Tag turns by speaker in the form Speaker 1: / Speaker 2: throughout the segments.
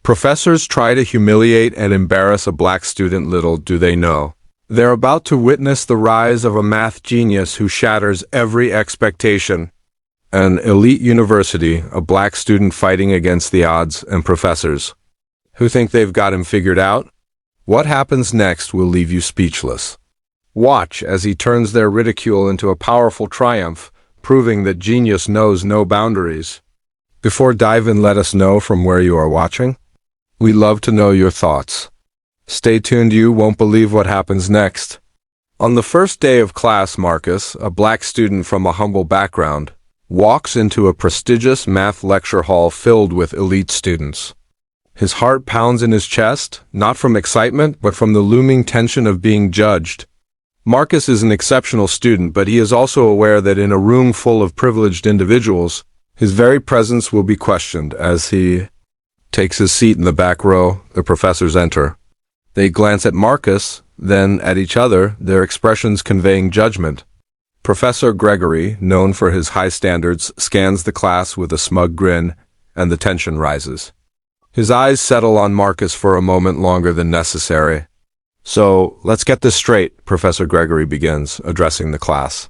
Speaker 1: Professors try to humiliate and embarrass a black student, little do they know. They're about to witness the rise of a math genius who shatters every expectation. An elite university, a black student fighting against the odds, and professors who think they've got him figured out. What happens next will leave you speechless. Watch as he turns their ridicule into a powerful triumph, proving that genius knows no boundaries. Before dive in, let us know from where you are watching. We love to know your thoughts. Stay tuned, you won't believe what happens next. On the first day of class, Marcus, a black student from a humble background, walks into a prestigious math lecture hall filled with elite students. His heart pounds in his chest, not from excitement, but from the looming tension of being judged. Marcus is an exceptional student, but he is also aware that in a room full of privileged individuals, his very presence will be questioned. As he takes his seat in the back row, the professors enter. They glance at Marcus, then at each other, their expressions conveying judgment. Professor Gregory, known for his high standards, scans the class with a smug grin, and the tension rises. His eyes settle on Marcus for a moment longer than necessary. So, let's get this straight, Professor Gregory begins, addressing the class.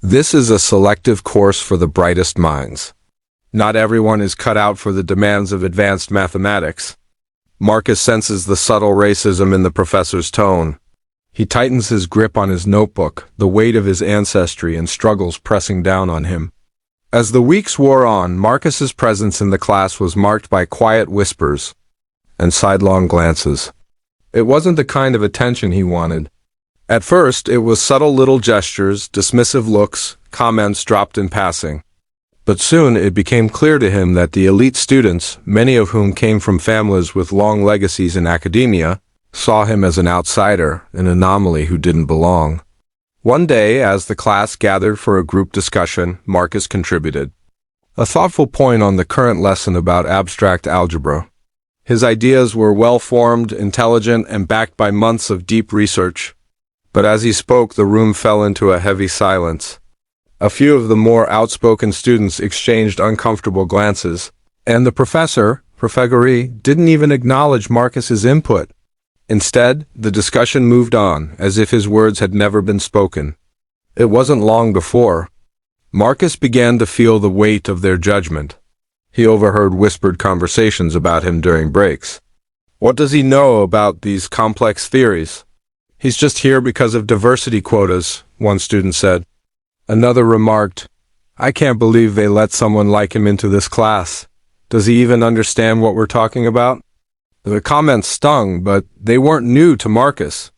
Speaker 1: This is a selective course for the brightest minds. Not everyone is cut out for the demands of advanced mathematics. Marcus senses the subtle racism in the professor's tone. He tightens his grip on his notebook, the weight of his ancestry and struggles pressing down on him. As the weeks wore on, Marcus's presence in the class was marked by quiet whispers and sidelong glances. It wasn't the kind of attention he wanted. At first, it was subtle little gestures, dismissive looks, comments dropped in passing. But soon it became clear to him that the elite students, many of whom came from families with long legacies in academia, saw him as an outsider, an anomaly who didn't belong. One day, as the class gathered for a group discussion, Marcus contributed a thoughtful point on the current lesson about abstract algebra. His ideas were well-formed, intelligent, and backed by months of deep research. But as he spoke, the room fell into a heavy silence. A few of the more outspoken students exchanged uncomfortable glances, and the professor, Gregory, didn't even acknowledge Marcus's input. Instead, the discussion moved on, as if his words had never been spoken. It wasn't long before Marcus began to feel the weight of their judgment. He overheard whispered conversations about him during breaks. What does he know about these complex theories? He's just here because of diversity quotas, one student said. Another remarked, I can't believe they let someone like him into this class. Does he even understand what we're talking about? The comments stung, but they weren't new to Marcus.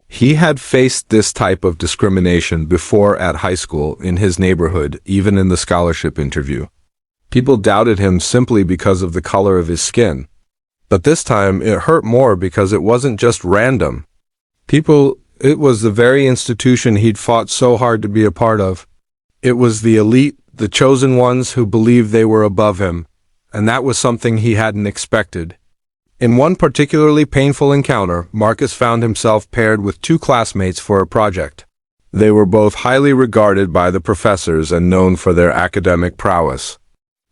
Speaker 1: He had faced this type of discrimination before at high school, in his neighborhood, even in the scholarship interview. People doubted him simply because of the color of his skin. But this time, it hurt more because it wasn't just random. It was the very institution he'd fought so hard to be a part of. It was the elite, the chosen ones who believed they were above him, and that was something he hadn't expected. In one particularly painful encounter, Marcus found himself paired with two classmates for a project. They were both highly regarded by the professors and known for their academic prowess.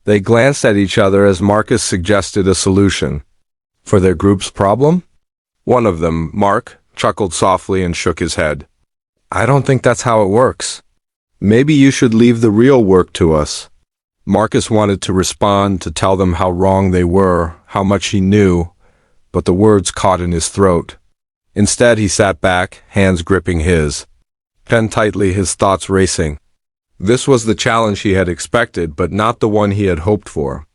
Speaker 1: They glanced at each other as Marcus suggested a solution. For their group's problem? One of them, Mark, chuckled softly and shook his head. I don't think that's how it works. Maybe you should leave the real work to us. Marcus wanted to respond, to tell them how wrong they were, how much he knew, but the words caught in his throat. Instead, he sat back, hands gripping his pen tightly, his thoughts racing. This was the challenge he had expected, but not the one he had hoped for.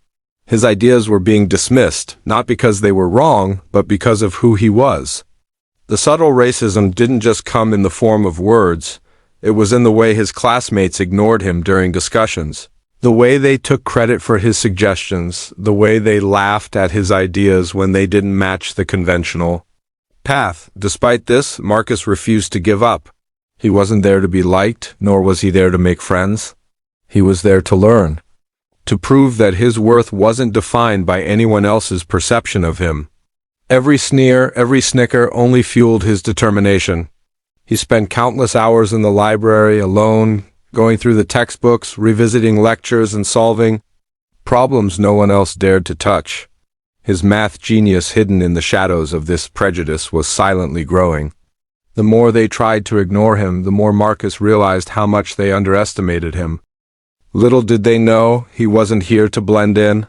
Speaker 1: His ideas were being dismissed, not because they were wrong, but because of who he was. The subtle racism didn't just come in the form of words. It was in the way his classmates ignored him during discussions. The way they took credit for his suggestions, the way they laughed at his ideas when they didn't match the conventional path. Despite this, Marcus refused to give up. He wasn't there to be liked, nor was he there to make friends. He was there to learn, to prove that his worth wasn't defined by anyone else's perception of him. Every sneer, every snicker only fueled his determination. He spent countless hours in the library alone, going through the textbooks, revisiting lectures, and solving problems no one else dared to touch. His math genius hidden in the shadows of this prejudice was silently growing. The more they tried to ignore him, the more Marcus realized how much they underestimated him. Little did they know he wasn't here to blend in.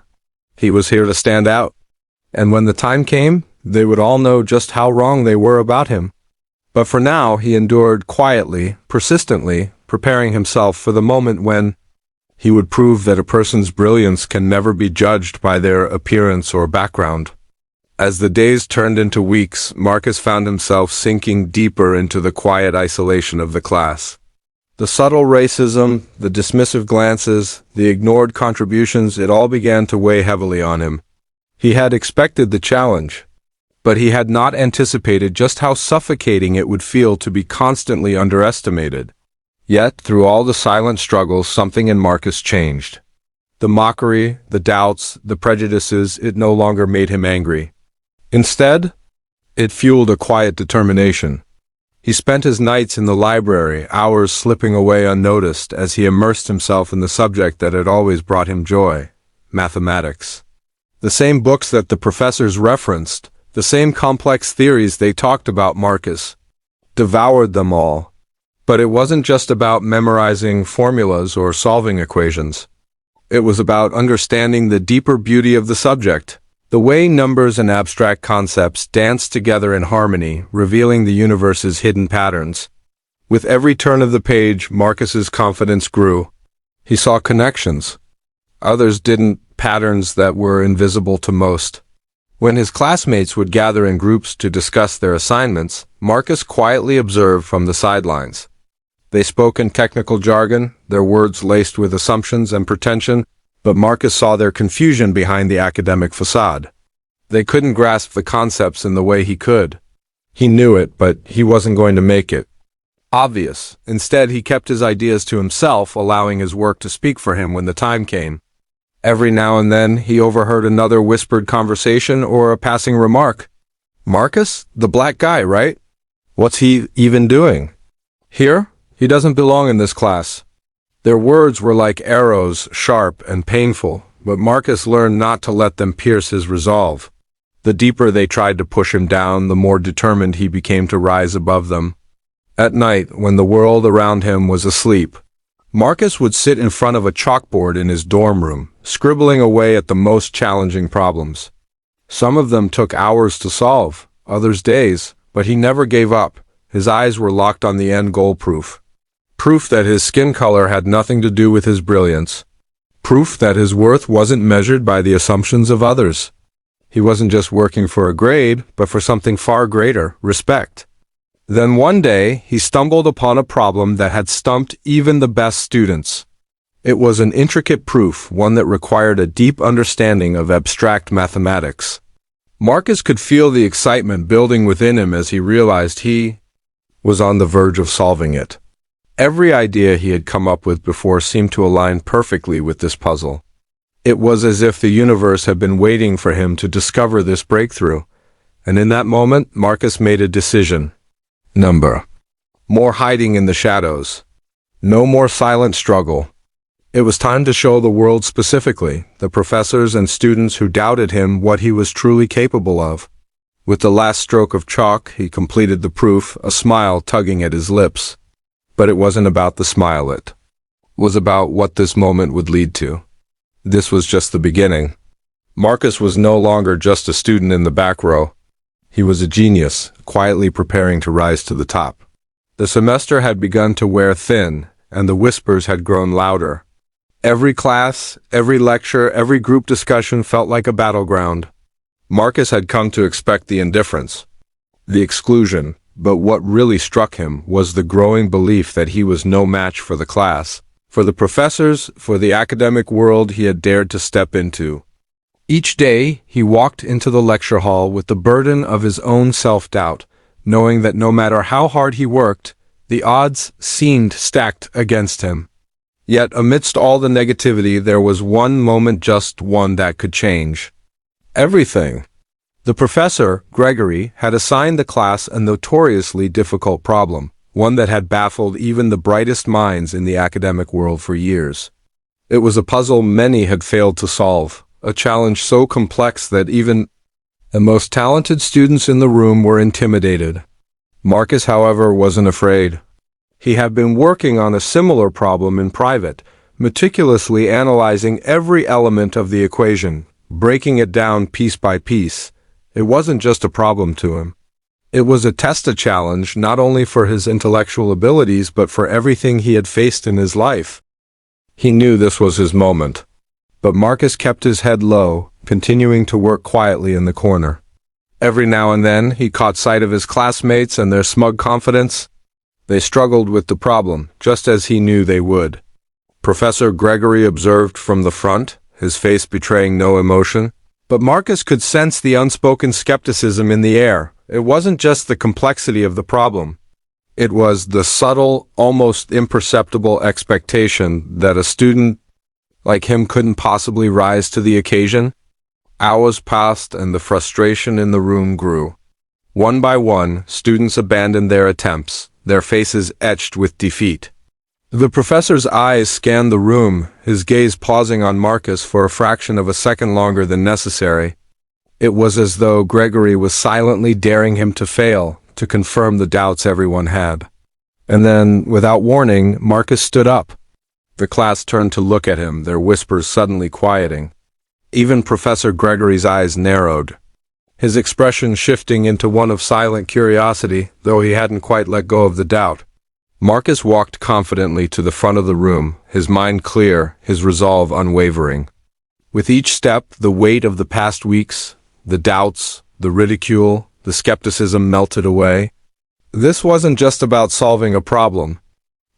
Speaker 1: He was here to stand out. And when the time came, they would all know just how wrong they were about him. But for now, he endured quietly, persistently, preparing himself for the moment when he would prove that a person's brilliance can never be judged by their appearance or background. As the days turned into weeks, Marcus found himself sinking deeper into the quiet isolation of the class. The subtle racism, the dismissive glances, the ignored contributions, it all began to weigh heavily on him. He had expected the challenge, but he had not anticipated just how suffocating it would feel to be constantly underestimated. Yet, through all the silent struggles, something in Marcus changed. The mockery, the doubts, the prejudices, it no longer made him angry. Instead, it fueled a quiet determination. He spent his nights in the library, hours slipping away unnoticed as he immersed himself in the subject that had always brought him joy, mathematics. The same books that the professors referenced, the same complex theories they talked about, Marcus devoured them all. But it wasn't just about memorizing formulas or solving equations. It was about understanding the deeper beauty of the subject. The way numbers and abstract concepts danced together in harmony, revealing the universe's hidden patterns. With every turn of the page, Marcus's confidence grew. He saw connections. Others didn't, patterns that were invisible to most. When his classmates would gather in groups to discuss their assignments, Marcus quietly observed from the sidelines. They spoke in technical jargon, their words laced with assumptions and pretension, but Marcus saw their confusion behind the academic facade. They couldn't grasp the concepts in the way he could. He knew it, but he wasn't going to make it obvious. Instead, he kept his ideas to himself, allowing his work to speak for him when the time came. Every now and then, he overheard another whispered conversation or a passing remark. "Marcus? The black guy, right? What's he even doing here? He doesn't belong in this class." Their words were like arrows, sharp and painful, but Marcus learned not to let them pierce his resolve. The deeper they tried to push him down, the more determined he became to rise above them. At night, when the world around him was asleep, Marcus would sit in front of a chalkboard in his dorm room, scribbling away at the most challenging problems. Some of them took hours to solve, others days, but he never gave up. His eyes were locked on the end goal: proof that his skin color had nothing to do with his brilliance. Proof that his worth wasn't measured by the assumptions of others. He wasn't just working for a grade, but for something far greater: respect. Then one day, he stumbled upon a problem that had stumped even the best students. It was an intricate proof, one that required a deep understanding of abstract mathematics. Marcus could feel the excitement building within him as he realized he was on the verge of solving it. Every idea he had come up with before seemed to align perfectly with this puzzle. It was as if the universe had been waiting for him to discover this breakthrough. And in that moment, Marcus made a decision. More hiding in the shadows. No more silent struggle. It was time to show the world, specifically the professors and students who doubted him, what he was truly capable of. With the last stroke of chalk, he completed the proof, a smile tugging at his lips. But it wasn't about the smile, it was about what this moment would lead to. This was just the beginning. Marcus was no longer just a student in the back row. He was a genius, quietly preparing to rise to the top. The semester had begun to wear thin, and the whispers had grown louder. Every class, every lecture, every group discussion felt like a battleground. Marcus had come to expect the indifference, the exclusion, but what really struck him was the growing belief that he was no match for the class, for the professors, for the academic world he had dared to step into. Each day, he walked into the lecture hall with the burden of his own self-doubt, knowing that no matter how hard he worked, the odds seemed stacked against him. Yet, amidst all the negativity, there was one moment, just one, that could change everything. The professor, Gregory, had assigned the class a notoriously difficult problem, one that had baffled even the brightest minds in the academic world for years. It was a puzzle many had failed to solve, a challenge so complex that even The most talented students in the room were intimidated. Marcus, however, wasn't afraid. He had been working on a similar problem in private, meticulously analyzing every element of the equation, breaking it down piece by piece. It wasn't just a problem to him. It was a test, a challenge, not only for his intellectual abilities, but for everything he had faced in his life. He knew this was his moment. But Marcus kept his head low, continuing to work quietly in the corner. Every now and then, he caught sight of his classmates and their smug confidence. They struggled with the problem, just as he knew they would. Professor Gregory observed from the front, his face betraying no emotion. But Marcus could sense the unspoken skepticism in the air. It wasn't just the complexity of the problem. It was the subtle, almost imperceptible expectation that a student like him couldn't possibly rise to the occasion. Hours passed and the frustration in the room grew. One by one, students abandoned their attempts, their faces etched with defeat. The professor's eyes scanned the room, his gaze pausing on Marcus for a fraction of a second longer than necessary. It was as though Gregory was silently daring him to fail, to confirm the doubts everyone had. And then, without warning, Marcus stood up. The class turned to look at him, their whispers suddenly quieting. Even Professor Gregory's eyes narrowed, his expression shifting into one of silent curiosity, though he hadn't quite let go of the doubt. Marcus walked confidently to the front of the room, his mind clear, his resolve unwavering. With each step, the weight of the past weeks, the doubts, the ridicule, the skepticism melted away. This wasn't just about solving a problem.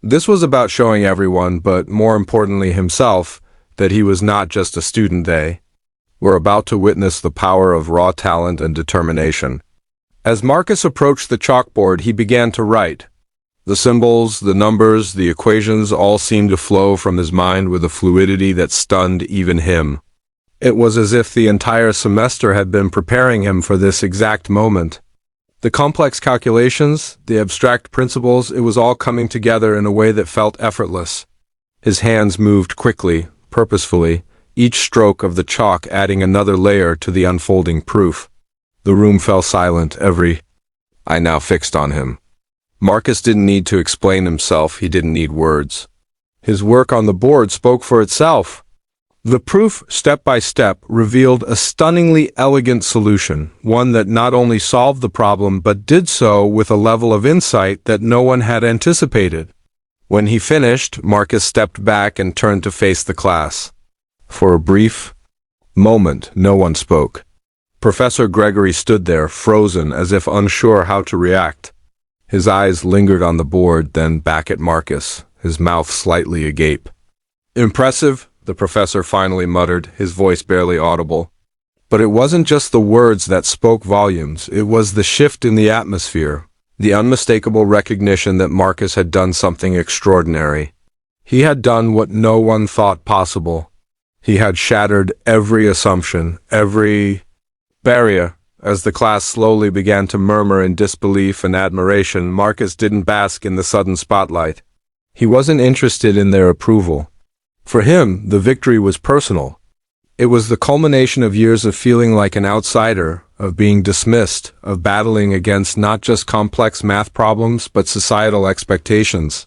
Speaker 1: This was about showing everyone, but more importantly himself, that he was not just a student. They were about to witness the power of raw talent and determination. As Marcus approached the chalkboard, he began to write. The symbols, the numbers, the equations all seemed to flow from his mind with a fluidity that stunned even him. It was as if the entire semester had been preparing him for this exact moment. The complex calculations, the abstract principles, it was all coming together in a way that felt effortless. His hands moved quickly, purposefully, each stroke of the chalk adding another layer to the unfolding proof. The room fell silent, every eye now fixed on him. Marcus didn't need to explain himself, he didn't need words. His work on the board spoke for itself. The proof, step by step, revealed a stunningly elegant solution, one that not only solved the problem but did so with a level of insight that no one had anticipated. When he finished, Marcus stepped back and turned to face the class. For a brief moment, no one spoke. Professor Gregory stood there, frozen, as if unsure how to react. His eyes lingered on the board, then back at Marcus, his mouth slightly agape. "Impressive," the professor finally muttered, his voice barely audible. But it wasn't just the words that spoke volumes, it was the shift in the atmosphere, the unmistakable recognition that Marcus had done something extraordinary. He had done what no one thought possible. He had shattered every assumption, every barrier. As the class slowly began to murmur in disbelief and admiration, Marcus didn't bask in the sudden spotlight. He wasn't interested in their approval. For him, the victory was personal. It was the culmination of years of feeling like an outsider, of being dismissed, of battling against not just complex math problems, but societal expectations.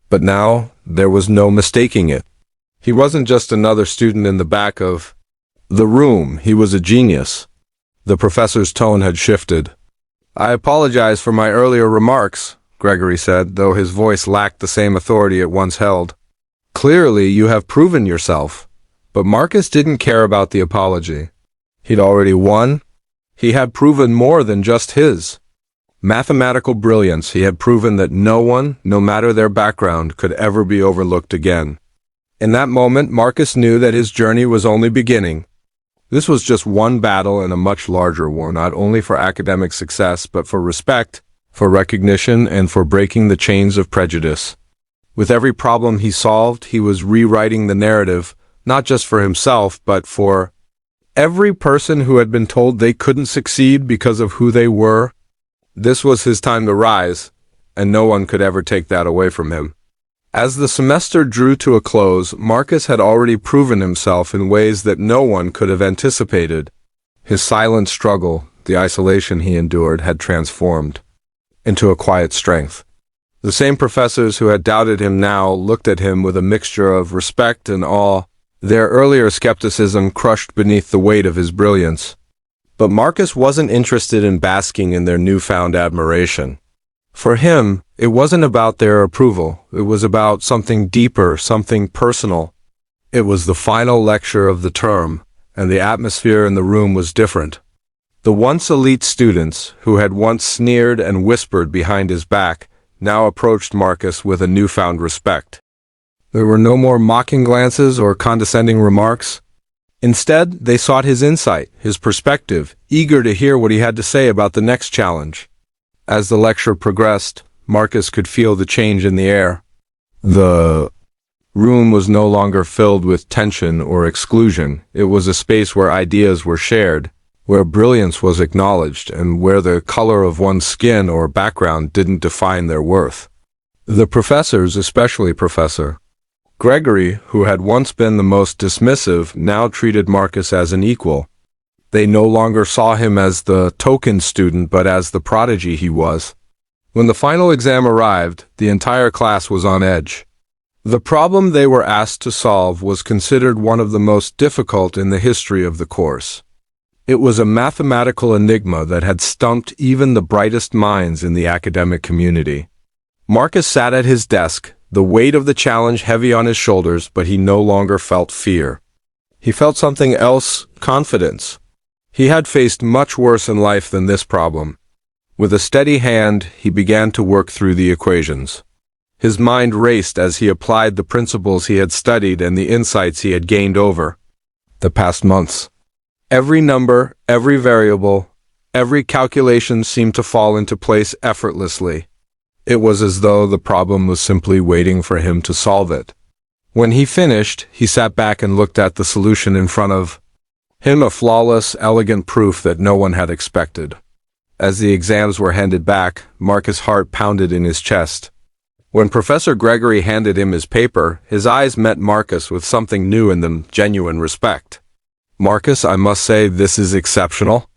Speaker 1: But now, there was no mistaking it. He wasn't just another student in the back of the room, he was a genius. The professor's tone had shifted. "I apologize for my earlier remarks," Gregory said, though his voice lacked the same authority it once held. "Clearly, you have proven yourself." But Marcus didn't care about the apology. He'd already won. He had proven more than just his mathematical brilliance. He had proven that no one, no matter their background, could ever be overlooked again. In that moment, Marcus knew that his journey was only beginning. This was just one battle in a much larger war, not only for academic success, but for respect, for recognition, and for breaking the chains of prejudice. With every problem he solved, he was rewriting the narrative, not just for himself, but for every person who had been told they couldn't succeed because of who they were. This was his time to rise, and no one could ever take that away from him. As the semester drew to a close, Marcus had already proven himself in ways that no one could have anticipated. His silent struggle, the isolation he endured, had transformed into a quiet strength. The same professors who had doubted him now looked at him with a mixture of respect and awe, their earlier skepticism crushed beneath the weight of his brilliance. But Marcus wasn't interested in basking in their newfound admiration. For him, it wasn't about their approval. It was about something deeper, something personal. It was the final lecture of the term, and the atmosphere in the room was different. The once elite students, who had once sneered and whispered behind his back, now approached Marcus with a newfound respect. There were no more mocking glances or condescending remarks. Instead, they sought his insight, his perspective, eager to hear what he had to say about the next challenge. As the lecture progressed, Marcus could feel the change in the air. The room was no longer filled with tension or exclusion. It was a space where ideas were shared, where brilliance was acknowledged, and where the color of one's skin or background didn't define their worth. The professors, especially Professor Gregory, who had once been the most dismissive, now treated Marcus as an equal. They no longer saw him as the token student, but as the prodigy he was. When the final exam arrived, the entire class was on edge. The problem they were asked to solve was considered one of the most difficult in the history of the course. It was a mathematical enigma that had stumped even the brightest minds in the academic community. Marcus sat at his desk, the weight of the challenge heavy on his shoulders, but he no longer felt fear. He felt something else, confidence. He had faced much worse in life than this problem. With a steady hand, he began to work through the equations. His mind raced as he applied the principles he had studied and the insights he had gained over the past months. Every number, every variable, every calculation seemed to fall into place effortlessly. It was as though the problem was simply waiting for him to solve it. When he finished, he sat back and looked at the solution in front of him, a flawless, elegant proof that no one had expected. As the exams were handed back, Marcus' heart pounded in his chest. When Professor Gregory handed him his paper, his eyes met Marcus with something new in them, genuine respect. "Marcus, I must say this is exceptional.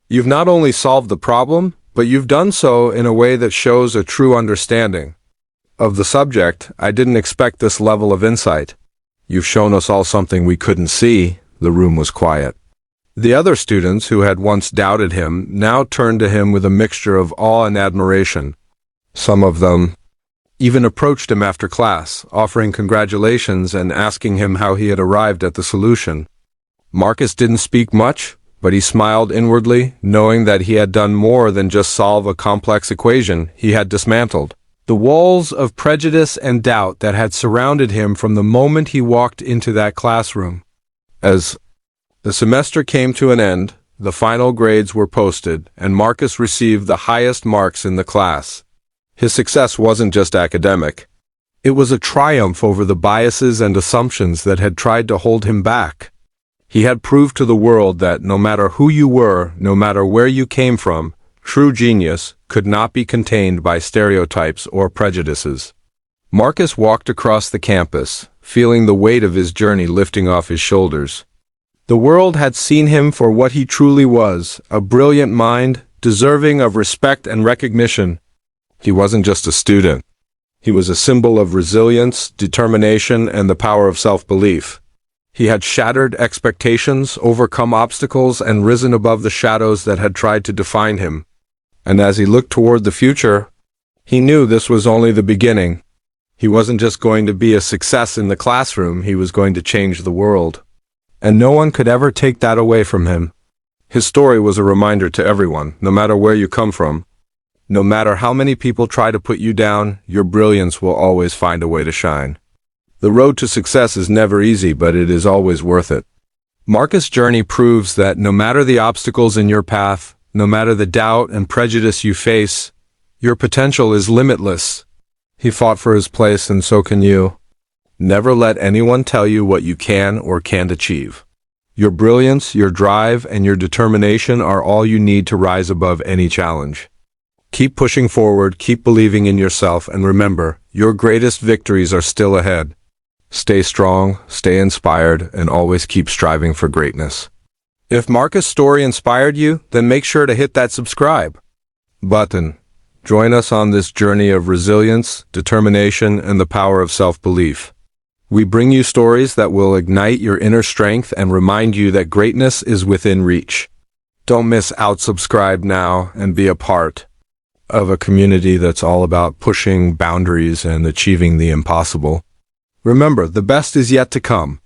Speaker 1: You've not only solved the problem, but you've done so in a way that shows a true understanding of the subject. I didn't expect this level of insight. You've shown us all something we couldn't see." The room was quiet. The other students, who had once doubted him, now turned to him with a mixture of awe and admiration. Some of them even approached him after class, offering congratulations and asking him how he had arrived at the solution. Marcus didn't speak much, but he smiled inwardly, knowing that he had done more than just solve a complex equation. He had dismantled the walls of prejudice and doubt that had surrounded him from the moment he walked into that classroom. As the semester came to an end, the final grades were posted, and Marcus received the highest marks in the class. His success wasn't just academic. It was a triumph over the biases and assumptions that had tried to hold him back. He had proved to the world that no matter who you were, no matter where you came from, true genius could not be contained by stereotypes or prejudices. Marcus walked across the campus, feeling the weight of his journey lifting off his shoulders. The world had seen him for what he truly was, a brilliant mind, deserving of respect and recognition. He wasn't just a student. He was a symbol of resilience, determination, and the power of self-belief. He had shattered expectations, overcome obstacles, and risen above the shadows that had tried to define him. And as he looked toward the future, he knew this was only the beginning. He wasn't just going to be a success in the classroom, he was going to change the world. And no one could ever take that away from him. His story was a reminder to everyone, no matter where you come from. No matter how many people try to put you down, your brilliance will always find a way to shine. The road to success is never easy, but it is always worth it. Marcus' journey proves that no matter the obstacles in your path, no matter the doubt and prejudice you face, your potential is limitless. He fought for his place, and so can you. Never let anyone tell you what you can or can't achieve. Your brilliance, your drive, and your determination are all you need to rise above any challenge. Keep pushing forward, keep believing in yourself, and remember, your greatest victories are still ahead. Stay strong, stay inspired, and always keep striving for greatness. If Marcus' story inspired you, then make sure to hit that subscribe button. Join us on this journey of resilience, determination, and the power of self-belief. We bring you stories that will ignite your inner strength and remind you that greatness is within reach. Don't miss out. Subscribe now and be a part of a community that's all about pushing boundaries and achieving the impossible. Remember, the best is yet to come.